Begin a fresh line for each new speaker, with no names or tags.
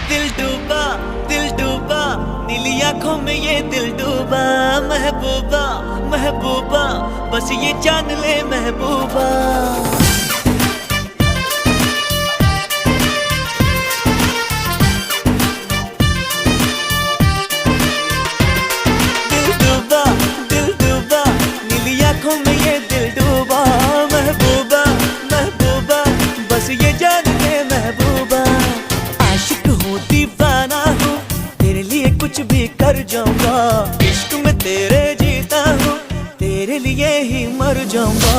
दिल डूबा नीली आंखों में ये दिल डूबा। महबूबा महबूबा बस ये जान ले महबूबा। दिल डूबा नीली आंखों में ये दिल डूबा। महबूबा महबूबा बस ये जान ले महबूबा। आशिक हूँ दीवाना हूँ तेरे लिए कुछ भी कर जाऊंगा। इश्क में तेरे जीता हूँ तेरे लिए ही मर जाऊंगा।